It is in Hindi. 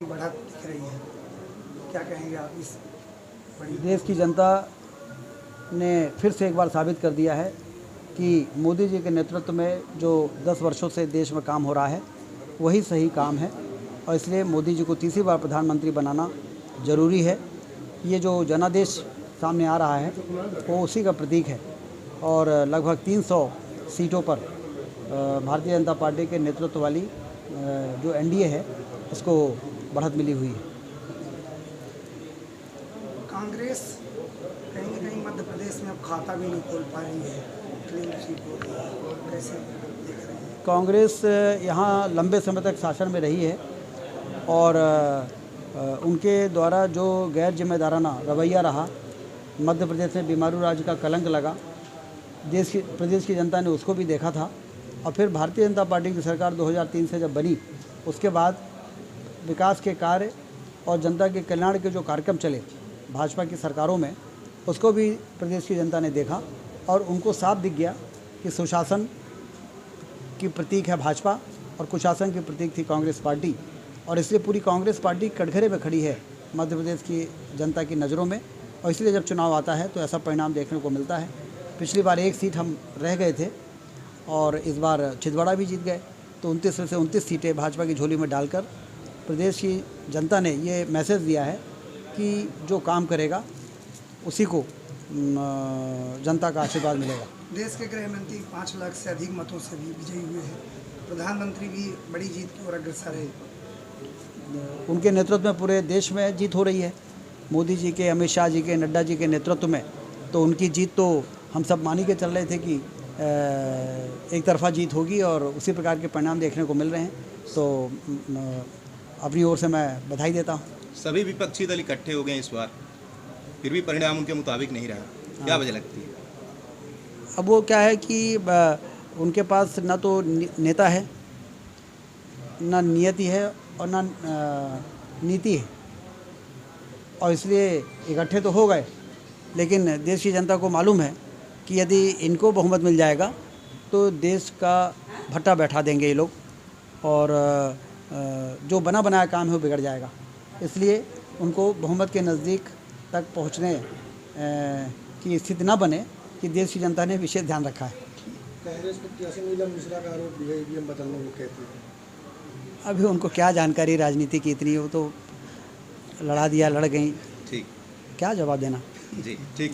बढ़त दिख रही है, क्या कहेंगे आप इस बड़ी? देश की जनता ने फिर से एक बार साबित कर दिया है कि मोदी जी के नेतृत्व में जो 10 वर्षों से देश में काम हो रहा है वही सही काम है, और इसलिए मोदी जी को तीसरी बार प्रधानमंत्री बनाना ज़रूरी है। ये जो जनादेश सामने आ रहा है वो उसी का प्रतीक है, और लगभग 300 सीटों पर भारतीय जनता पार्टी के नेतृत्व वाली जो एनडीए है उसको बढ़त मिली हुई है। कांग्रेस कहीं ना कहीं मध्य प्रदेश में अब खाता भी नहीं खोल पा रही है, क्लीन स्वीप हो रही है, कैसे देख रहे हैं? कांग्रेस यहाँ लंबे समय तक शासन में रही है, और उनके द्वारा जो गैर जिम्मेदाराना रवैया रहा, मध्य प्रदेश में बीमारू राज का कलंक लगा, प्रदेश की जनता ने उसको भी देखा था। और फिर भारतीय जनता पार्टी की सरकार 2003 से जब बनी, उसके बाद विकास के कार्य और जनता के कल्याण के जो कार्यक्रम चले भाजपा की सरकारों में, उसको भी प्रदेश की जनता ने देखा, और उनको साफ दिख गया कि सुशासन की प्रतीक है भाजपा और कुशासन की प्रतीक थी कांग्रेस पार्टी, और इसलिए पूरी कांग्रेस पार्टी कटघरे में खड़ी है मध्य प्रदेश की जनता की नज़रों में। और इसलिए जब चुनाव आता है तो ऐसा परिणाम देखने को मिलता है। पिछली बार एक सीट हम रह गए थे और इस बार छिंदवाड़ा भी जीत गए, तो 29 से 29 सीटें भाजपा की झोली में डालकर प्रदेश की जनता ने ये मैसेज दिया है कि जो काम करेगा उसी को जनता का आशीर्वाद मिलेगा। देश के गृह मंत्री 5 लाख से अधिक मतों से भी विजयी हुए हैं, प्रधानमंत्री भी बड़ी जीत की ओर अग्रसर है। उनके नेतृत्व में पूरे देश में जीत हो रही है, मोदी जी के, अमित शाह जी के, नड्डा जी के नेतृत्व में। तो उनकी जीत तो हम सब मान के चल रहे थे कि एक तरफा जीत होगी, और उसी प्रकार के परिणाम देखने को मिल रहे हैं। तो अपनी ओर से मैं बधाई देता हूँ। सभी विपक्षी दल इकट्ठे हो गए इस बार, फिर भी परिणाम उनके मुताबिक नहीं रहा, क्या वजह लगती है? अब वो क्या है कि उनके पास ना तो नेता है, ना नियति है, और ना नीति है, और इसलिए इकट्ठे तो हो गए, लेकिन देश की जनता को मालूम है कि यदि इनको बहुमत मिल जाएगा तो देश का भट्टा बैठा देंगे ये लोग, और जो बना बनाया काम है वो बिगड़ जाएगा। इसलिए उनको बहुमत के नज़दीक तक पहुंचने की स्थिति न बने कि देश की जनता ने विशेष ध्यान रखा है। कांग्रेस प्रत्याशी नीलम मिश्रा का आरोप भी है ईवीएम बदलने को कहती है। अभी उनको क्या जानकारी राजनीति की इतनी, वो तो लड़ा दिया, लड़ गई, ठीक, क्या जवाब देना। जी ठीक।